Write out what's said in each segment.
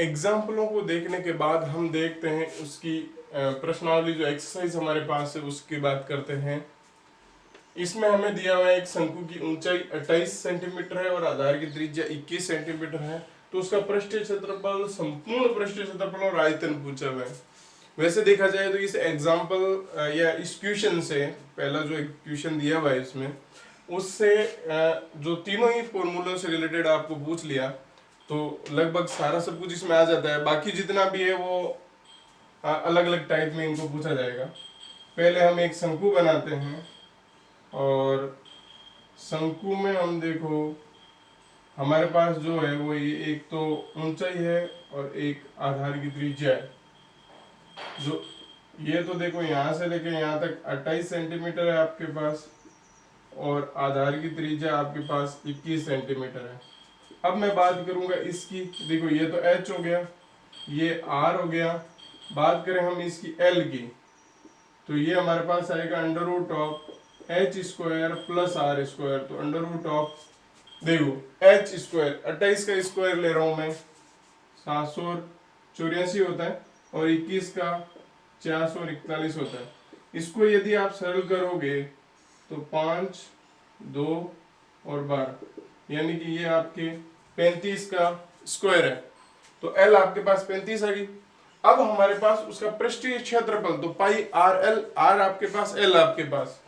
एग्जाम्पलों को देखने के बाद हम देखते हैं उसकी प्रश्नावली, जो एक्सरसाइज हमारे पास है उसकी बात करते हैं। इसमें हमें दिया हुआ है एक शंकु की ऊंचाई 28 सेंटीमीटर है और आधार की त्रिज्या 21 सेंटीमीटर है। तो उसका पृष्ठीय क्षेत्रफल, संपूर्ण पृष्ठीय क्षेत्रफल और आयतन पूछा हुआ है। वैसे देखा जाए तो इस एग्जाम्पल या इस क्वेश्चन से, पहला जो एक क्वेश्चन दिया हुआ है इसमें, उससे जो तीनों ही फॉर्मूलों से रिलेटेड आपको पूछ लिया तो लगभग सारा सब कुछ इसमें आ जाता है। बाकी जितना भी है वो अलग अलग टाइप में इनको पूछा जाएगा। पहले हम एक शंकु बनाते हैं और शंकु में हम देखो हमारे पास जो है वो ये एक तो ऊंचाई है और एक आधार की त्रिज्या है। जो ये तो देखो यहाँ से लेके यहाँ तक 28 सेंटीमीटर है आपके पास और आधार की त्रिज्या आपके पास 21 सेंटीमीटर है। अब मैं बात करूंगा इसकी, देखो ये तो h हो गया, ये r हो गया। बात करें हम इसकी l की, तो ये हमारे पास आएगा under root of H square plus R square. तो अंडर रूट ऑफ, देखो एच स्क्वायर 28 का स्क्वायर ले रहा हूं मैं, 784 होता है और 21 का 441 होता है। इसको यदि आप सरल करोगे तो 5, 2 और 12, यानी कि ये आपके 35 का स्क्वायर है। तो L आपके पास 35 आ गई। अब हमारे पास उसका पृष्ठीय क्षेत्रफल, तो पाई आर एल, आर आपके पास, L आपके पास।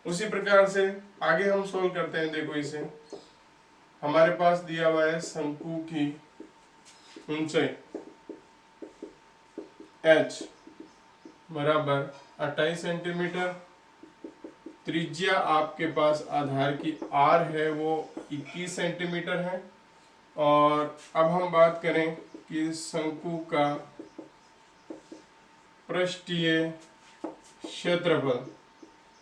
उसी प्रकार से आगे हम सोल्व करते हैं। देखो इसे हमारे पास दिया हुआ है शंकु की ऊंचाई h बराबर 28 सेंटीमीटर, त्रिज्या आपके पास आधार की r है वो 21 सेंटीमीटर है। और अब हम बात करें कि शंकु का पृष्ठीय क्षेत्रफल,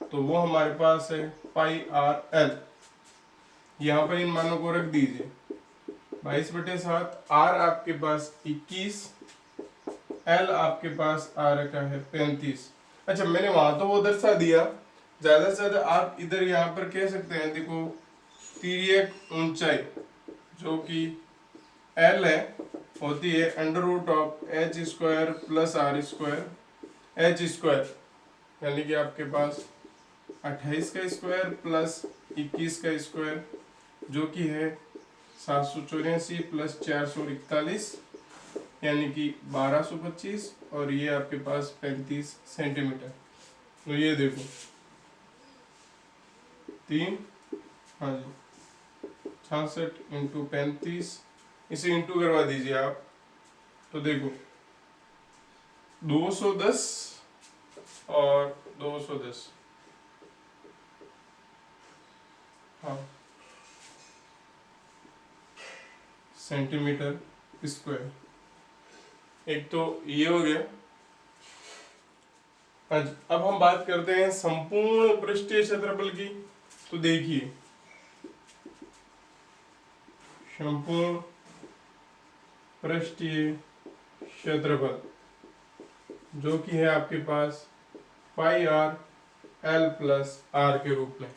तो वो हमारे पास है पाई आर एल। यहाँ पर इन मानों को रख दीजिए, 22/7, आर आपके पास 21, एल आपके पास आ रखा है 35। अच्छा, मैंने वहां तो वो दर्शा दिया, ज्यादा से ज्यादा आप इधर यहाँ पर कह सकते हैं, देखो तिर्यक ऊंचाई जो कि एल है होती है under root of H square plus R square. H square यानी कि आपके पास 28 का स्क्वायर प्लस 21 का स्क्वायर, जो कि है 784 प्लस 441, यानी कि 1225, और ये आपके पास 35 सेंटीमीटर। तो ये देखो 3, हाँ जी, 66 इंटू 35, इसे इंटू करवा दीजिए आप, तो देखो 210 और 210, हाँ, सेंटीमीटर स्क्वायर। एक तो ये हो गया। अब हम बात करते हैं संपूर्ण पृष्ठीय क्षेत्रफल की। तो देखिए संपूर्ण पृष्ठीय क्षेत्रफल जो कि है आपके पास pi R L plus R के रूप में,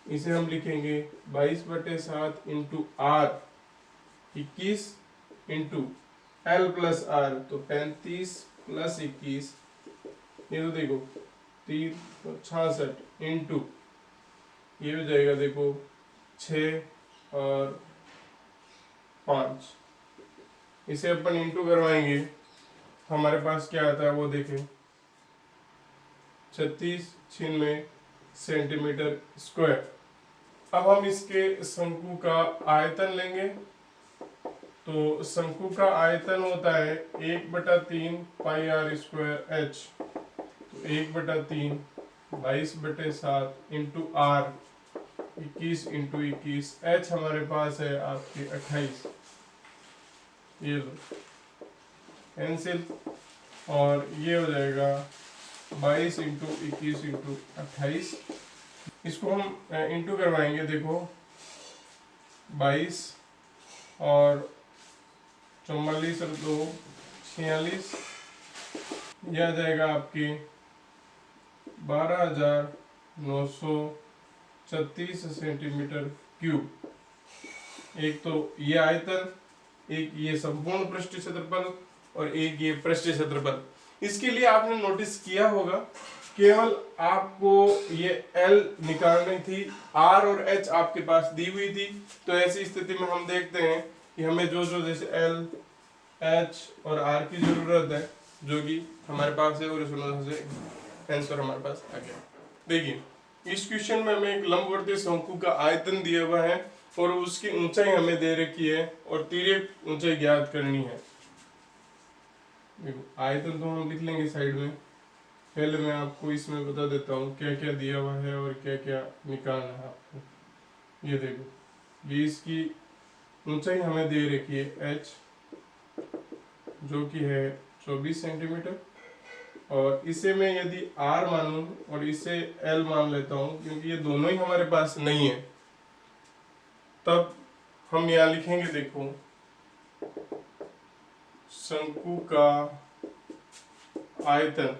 इसे हम लिखेंगे 22/7 into R 21 into L plus R, तो 35 प्लस 21, ये तो देखो 3 तो 66 इंटू ये हो जाएगा देखो 6 और 5, इसे अपन इंटू करवाएंगे हमारे पास क्या आता है वो देखें, 36 सेंटीमीटर स्क्वायर। अब हम इसके शंकु का आयतन लेंगे। तो शंकु का आयतन होता है 1/3 पाई आर स्क्वायर एच, तो 1/3 22/7 इंटू आर 21 इंटू 21, एच हमारे पास है आपके 28, ये लो कैंसिल, और ये हो जाएगा 22 इंटू 21 इंटू 28। इसको हम इंटू करवाएंगे, देखो 22 और 44 और 2 46, यह आ जाएगा आपकी 12,936 सेंटीमीटर क्यूब। एक तो ये आयतन, एक ये संपूर्ण पृष्ठीय क्षेत्रफल और एक ये पृष्ठीय क्षेत्रफल। इसके लिए आपने नोटिस किया होगा केवल आपको ये L निकालनी थी, R और H आपके पास दी हुई थी। तो ऐसी स्थिति में हम देखते हैं कि हमें जो जो जैसे L, H और R की जरूरत है जो कि हमारे पास है, और इस वजह से आंसर हमारे पास आ गया। देखिए इस क्वेश्चन में हमें एक लंबवर्तीय शंकु का आयतन दिया हुआ है और उसकी ऊंचाई हमें दे रखी है और तिर्यक ऊंचाई ज्ञात करनी है। देखो आयतन तो हम लिख लेंगे साइड में, पहले मैं आपको इसमें बता देता हूँ क्या क्या दिया हुआ है और क्या क्या निकालना है आपको। ये देखो ये इसकी ऊंचाई हमें दे रखी है h जो कि है 24 सेंटीमीटर, और इसे मैं यदि r मानूं और इसे l मान लेता हूँ क्योंकि ये दोनों ही हमारे पास नहीं है, तब हम यहाँ लिखेंगे देखो शंकु का आयतन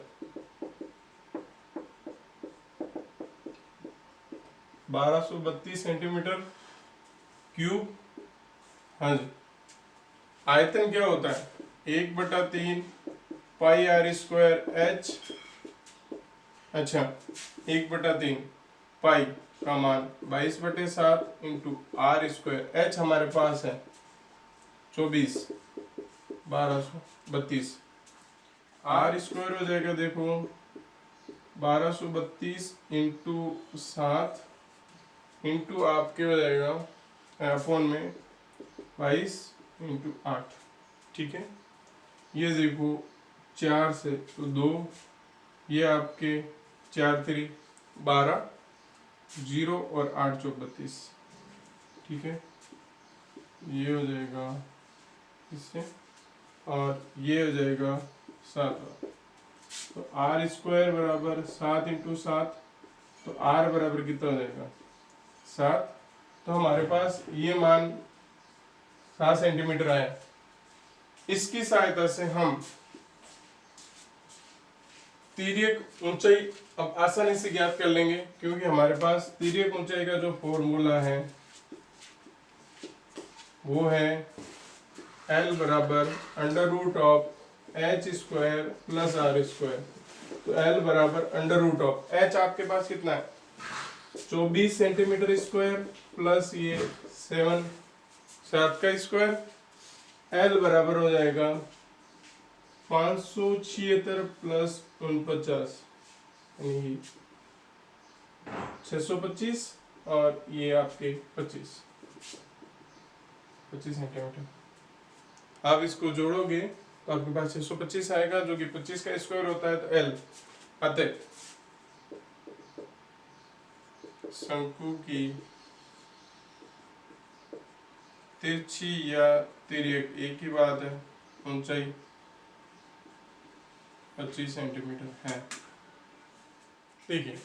1232 सेंटीमीटर क्यूब। हाँ जी, आयतन क्या होता है 1/3 पाई आर स्क्वायर एच। अच्छा 1/3 पाई का मान 22/7 इंटू आर स्क्वायर, एच हमारे पास है 24 1232, आर स्क्वायर हो जाएगा देखो 1232 इंटू 7 इंटू आपके हो जाएगा फोन में 22 इंटू 8। ठीक है, ये देखो 4 से तो 2, ये आपके 4 3 12, 0 और 8 चौक 32। ठीक है, ये हो जाएगा इससे, और ये हो जाएगा 7। तो आर स्क्वायर बराबर 7 इंटू 7, तो आर बराबर कितना हो जाएगा 7। तो हमारे पास ये मान 7 सेंटीमीटर आया। इसकी सहायता से हम तिर्यक ऊंचाई अब आसानी से ज्ञात कर लेंगे, क्योंकि हमारे पास तिर्यक ऊंचाई का जो फॉर्मूला है वो है L बराबर under root of H square plus R square. तो L बराबर अंडर रूट ऑफ एच आपके पास कितना है 24 सेंटीमीटर स्क्वायर प्लस ये 7 का स्क्वायर, L बराबर हो जाएगा 576 प्लस 49 यानी 625, और ये आपके 25 सेंटीमीटर। आप इसको जोड़ोगे तो आपके पास 625 आएगा, जो कि 25 का स्क्वायर होता है। तो L अतः शंकु की तिरछी या तिर्यक एक ही बात है ऊंचाई 25 सेंटीमीटर है। देखिए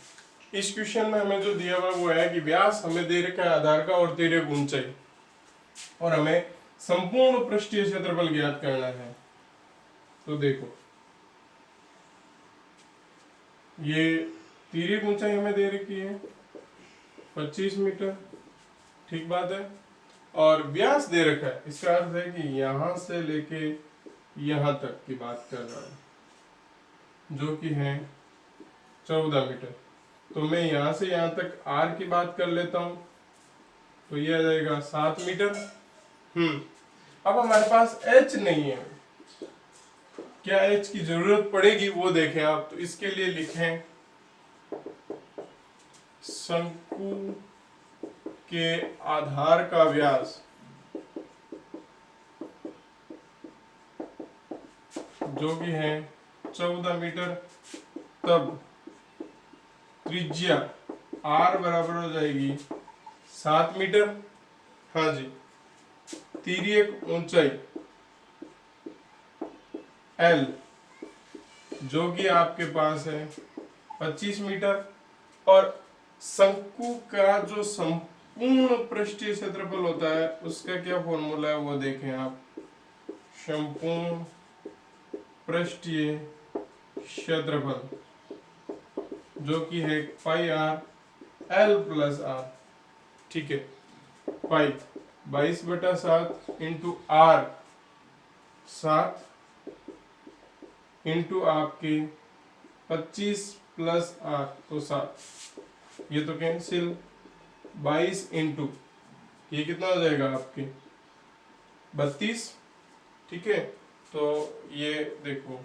इस क्वेश्चन में हमें जो दिया हुआ वो है कि व्यास हमें दे रखा है आधार का और तिर्यक ऊंचाई, और हमें संपूर्ण पृष्ठीय क्षेत्रफल ज्ञात करना है। तो देखो ये तिर्यक ऊंचाई हमें दे रखी है 25 मीटर, ठीक बात है, और व्यास दे रखा है, इसका अर्थ है कि यहां से लेके यहां तक की बात कर रहा है जो कि है 14 मीटर। तो मैं यहां से यहां तक r की बात कर लेता हूं, तो ये आ जाएगा 7 मीटर। अब हमारे पास h नहीं है, क्या h की जरूरत पड़ेगी वो देखें आप। तो इसके लिए लिखें शंकु के आधार का व्यास जो कि है 14 मीटर, तब त्रिज्या r बराबर हो जाएगी 7 मीटर। हाँ जी, तिर्यक ऊंचाई L जो कि आपके पास है 25 मीटर, और शंकु का जो संपूर्ण पृष्ठीय क्षेत्रफल होता है उसका क्या फॉर्मूला है वो देखें आप। संपूर्ण पृष्ठीय क्षेत्रफल जो कि है पाई आर L प्लस आर। ठीक है, पाई 22/7 इंटू आर, 7 इंटू आपके 25 प्लस आर तो 7, ये तो कैंसिल। 22 इंटू ये कितना हो जाएगा आपके 32, ठीक है। तो ये देखो,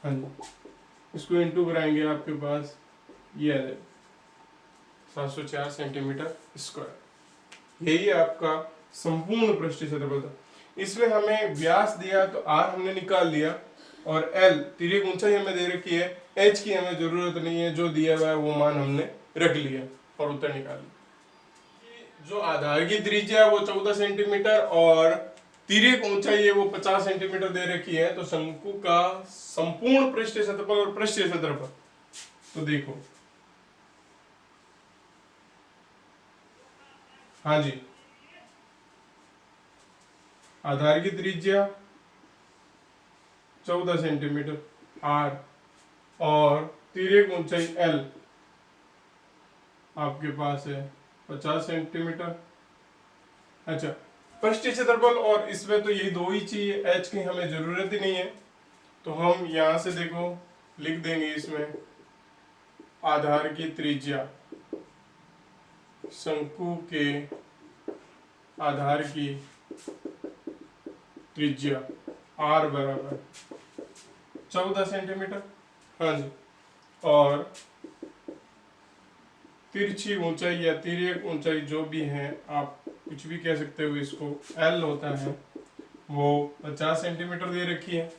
हाँ जी, इसको इंटू कराएंगे आपके पास ये आ जाएगा 704 सेंटीमीटर स्क्वायर। यही आपका संपूर्ण पृष्ठीय क्षेत्रफल था। इसमें हमें व्यास दिया तो आर हमने निकाल लिया, और एल तिर्यक ऊंचाई हमें दे रखी है, एच की हमें जरूरत नहीं है, जो दिया हुआ है वो मान हमने रख लिया और उत्तर निकाल लिया। जो आधार की त्रिज्या है वो 14 सेंटीमीटर और तिर्यक ऊंचाई है वो 50 सेंटीमीटर दे रखी है। तो शंकु का संपूर्ण पृष्ठीय क्षेत्रफल और पृष्ठीय क्षेत्रफल, तो देखो, हाँ जी, आधार की त्रिज्या 14 सेंटीमीटर आर और तिर्यक ऊंचाई एल आपके पास है 50 सेंटीमीटर। अच्छा, पृष्ठीय क्षेत्रफल और इसमें तो यही दो ही चाहिए, एच की हमें जरूरत ही नहीं है। तो हम यहां से देखो लिख देंगे इसमें आधार की त्रिज्या, शंकु के आधार की त्रिज्या आर बराबर 14 सेंटीमीटर, हाँ जी, और तिरछी ऊंचाई या तिर्यक ऊंचाई जो भी है, आप कुछ भी कह सकते हो इसको, एल होता है, वो 50 सेंटीमीटर दे रखी है।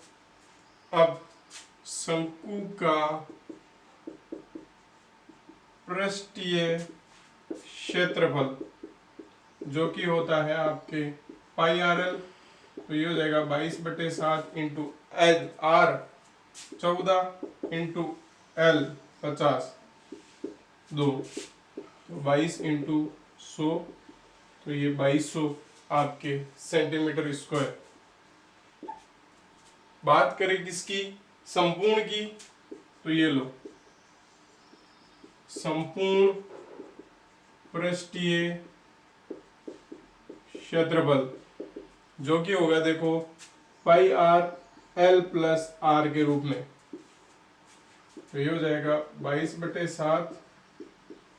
अब शंकु का पृष्ठीय क्षेत्रफल जो कि होता है आपके पाई आर एल, तो ये हो जाएगा 22/7 into L R 14 into L 50 2, तो 22 इंटू 100, तो ये 2200 आपके सेंटीमीटर स्क्वायर। बात करें किसकी, संपूर्ण की, तो ये लो संपूर्ण पृष्ठीय क्षेत्रफल जो कि होगा देखो पाई आर एल प्लस आर के रूप में, तो ये हो जाएगा 22/7,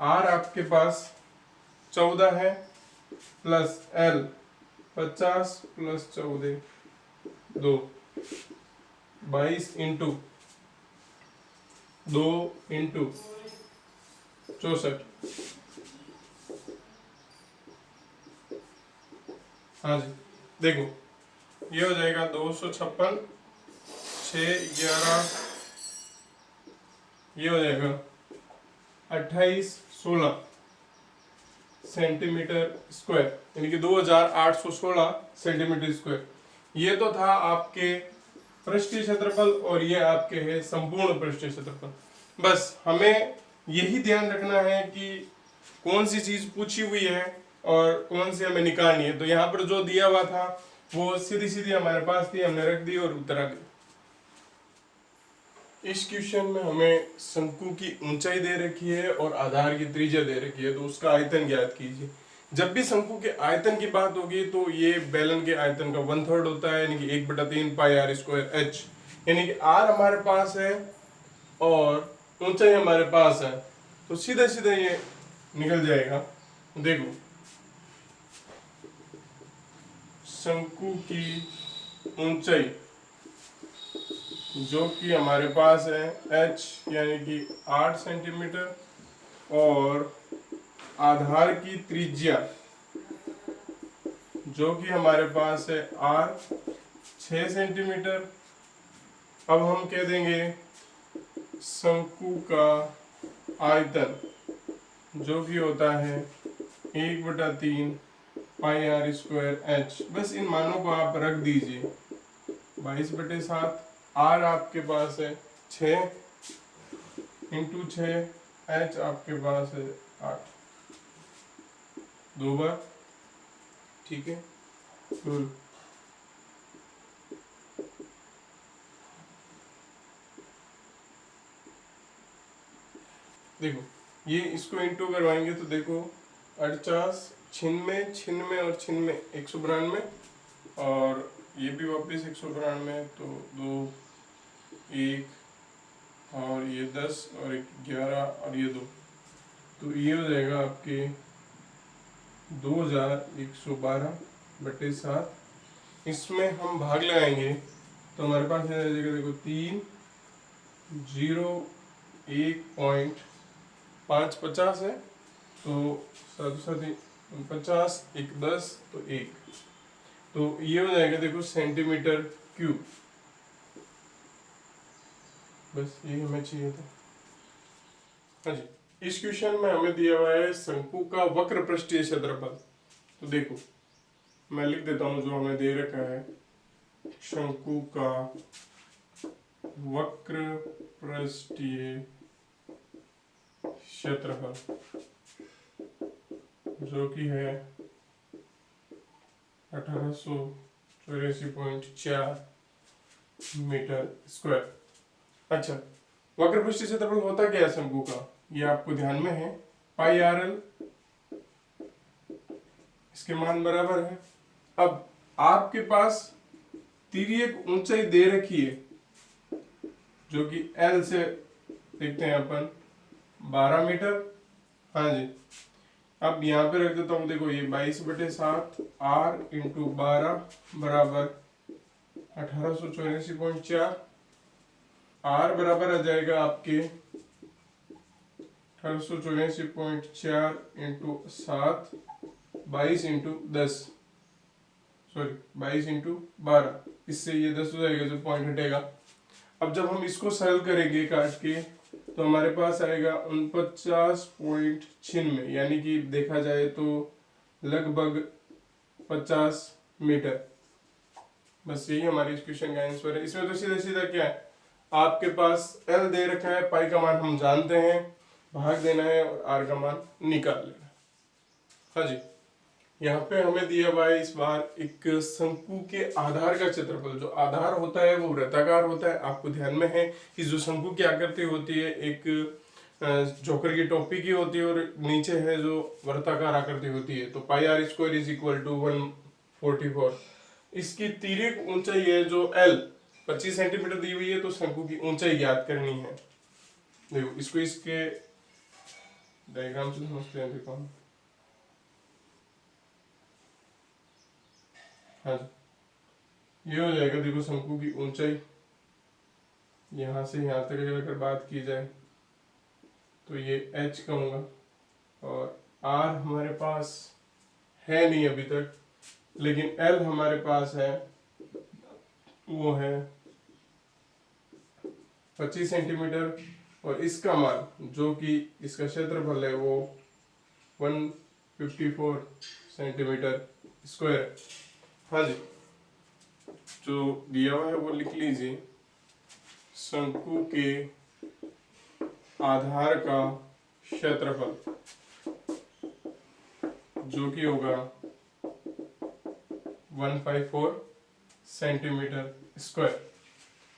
आर आपके पास 14 है plus L 50 plus 14 2, 22 into 2 into 64, हाँ जी, देखो ये हो जाएगा 256 6 11, ये हो जाएगा 28 16 सेंटीमीटर स्क्वायर, यानी कि 2816 सेंटीमीटर स्क्वायर। ये तो था आपके पृष्ठीय क्षेत्रफल और ये आपके है संपूर्ण पृष्ठीय क्षेत्रफल। बस हमें यही ध्यान रखना है कि कौन सी चीज पूछी हुई है और कौन सी हमें निकालनी है। तो यहाँ पर जो दिया हुआ था वो सीधी सीधी हमारे पास थी, हमने रख दी और उत्तर आ गया। इस क्वेश्चन में हमें शंकु की ऊंचाई दे रखी है और आधार की त्रिज्या दे रखी है, तो उसका आयतन ज्ञात कीजिए। जब भी शंकु के आयतन की बात होगी तो ये बेलन के आयतन का 1/3 होता है, यानी कि 1/3 पाई आर स्क्वायर एच, यानी कि आर हमारे पास है और ऊंचाई हमारे पास है, तो सीधे सीधे ये निकल जाएगा। देखो शंकु की ऊंचाई जो कि हमारे पास है h यानी कि 8 सेंटीमीटर और आधार की त्रिज्या जो कि हमारे पास है r 6 सेंटीमीटर। अब हम कह देंगे शंकु का आयतन जो कि होता है 1/3 पाई आर स्क्वायर एच। बस इन मानों को आप रख दीजिए, 22/7, आर आपके पास है 6 इंटू 6, एच आपके पास है 8, 2 बार, ठीक है। देखो ये इसको इंटू करवाएंगे तो देखो 48, छिन्नवे, छिन्नवे और छिन्नवे 192, और ये भी वापस 192, तो 2, 1 और ये 10 और एक 11 और ये 2, तो ये हो जाएगा आपके 2112/7। इसमें हम भाग लगाएंगे तो हमारे पास है जाएगा, देखो 3, 0, 1.550 है, तो 7 50, 1 10, तो 1, तो ये हो जाएगा देखो सेंटीमीटर क्यूब। बस यही हमें चाहिए था। हाँ जी, इस क्वेश्चन में हमें दिया हुआ है शंकु का वक्र पृष्ठीय क्षेत्रफल। तो देखो मैं लिख देता हूं जो हमें दे रखा है, शंकु का वक्र पृष्ठीय क्षेत्रफल जो कि है 1884.4 मीटर स्क्वायर। अच्छा, वक्र पृष्ठीय क्षेत्रफल होता क्या है शंकु का, ये आपको ध्यान में है, पाई आर एल, इसके मान बराबर है। अब आपके पास तिर्यक ऊंचाई दे रखी है जो कि एल से देखते हैं अपन 12 मीटर। हाँ जी, अब यहाँ पे रख देता हूँ, देखो ये 22/7 आर इंटू 12 बराबर 1884.4, आर बराबर आ जाएगा आपके 1884.4 इंटू 7, 22 इंटू 10, सॉरी 22 इंटू 12, इससे ये 10 हो जाएगा जो पॉइंट हटेगा। अब जब हम इसको सरल करेंगे काट के तो हमारे पास आएगा 49.96, यानी कि देखा जाए तो लगभग 50 मीटर। बस यही हमारी इस क्वेश्चन का आंसर है। इसमें तो सीधा सीधा क्या है, आपके पास एल दे रखा है, पाई का मान हम जानते हैं, भाग देना है और आर का मान निकाल लेना है। हाँ जी, यहाँ पे हमें दिया हुआ है इस बार एक शंकु के आधार का क्षेत्रफल। जो आधार होता है वो वृत्ताकार होता है। आपको ध्यान में है कि जो शंकु की आकृति होती है एक जोकर की टोपी की होती है और नीचे है जो वृत्ताकार आकृति होती है, तो pi R square is equal to 144। इसकी तिर्यक ऊंचाई है जो एल 25 सेंटीमीटर दी हुई है, तो शंकु की ऊंचाई ज्ञात करनी है। देखो इसको इसके डायग्राम से समझते हैं, देखो हाँ जी, ये हो जाएगा देखो शंकु की ऊंचाई, यहाँ से यहाँ तक अगर बात की जाए तो ये h कहूँगा, और r हमारे पास है नहीं अभी तक, लेकिन l हमारे पास है, वो है 25 सेंटीमीटर, और इसका मान जो कि इसका क्षेत्रफल है वो 154 सेंटीमीटर स्क्वायर। हाँ जी, जो दिया हुआ है वो लिख लीजिए, शंकु के आधार का क्षेत्रफल जो कि होगा 154 सेंटीमीटर स्क्वायर।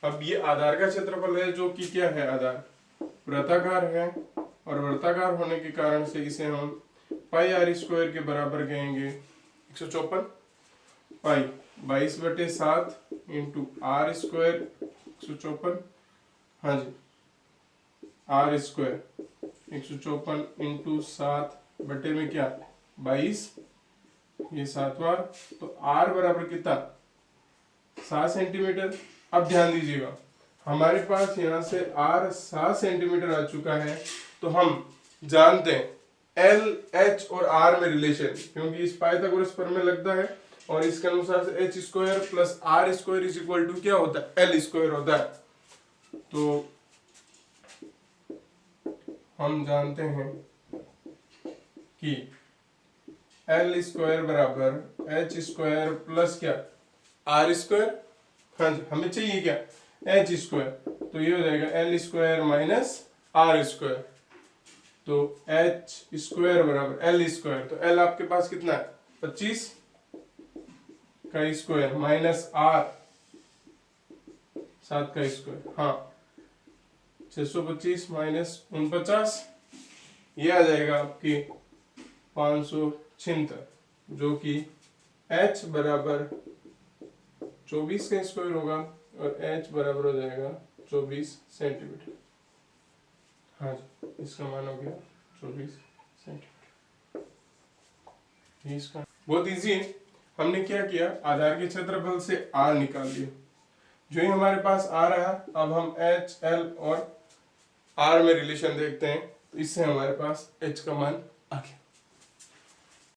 अब ये आधार का क्षेत्रफल है जो कि क्या है, आधार वृत्ताकार है, और वृत्ताकार होने के कारण से इसे हम पाई आर स्क्वायर के बराबर कहेंगे 154, पाई 22/7 इंटू आर स्क्वायर 154, हाँ जी आर स्क्वायर 154 इंटू 7 बटे में क्या 22, ये 7 बार, तो आर बराबर कितना 7 सेंटीमीटर। अब ध्यान दीजिएगा, हमारे पास यहाँ से आर 7 सेंटीमीटर आ चुका है, तो हम जानते हैं एल एच और आर में रिलेशन, क्योंकि इस पाइथागोरस प्रमेय लगता है, और इसके अनुसार से H square plus R square is equal to क्या होता है, एल स्क्वायर होता है। तो हम जानते हैं कि एल स्क्वायर बराबर एच स्क्वायर प्लस क्या आर स्क्वायर, हाँ जी हमें चाहिए क्या एच स्क्वायर, तो ये हो जाएगा L square minus R square, तो एच स्क्वायर बराबर एल स्क्वायर, तो एल आपके पास कितना है 25 का स्क्वायर माइनस आर 7 का स्क्वायर, हाँ 625 माइनस 49, ये आ जाएगा आपकी 576, जो कि h बराबर 24 का स्क्वायर होगा और h बराबर हो जाएगा 24 सेंटीमीटर। हाँ जी, इसका मान हो गया 24 सेंटीमीटर। इसका बहुत इजी है। हमने क्या किया, आधार के क्षेत्रफल से r निकाल लिया। जो ही हमारे पास आ रहा, अब हम h, l और r में रिलेशन देखते हैं, तो इससे हमारे पास h का मान आ गया।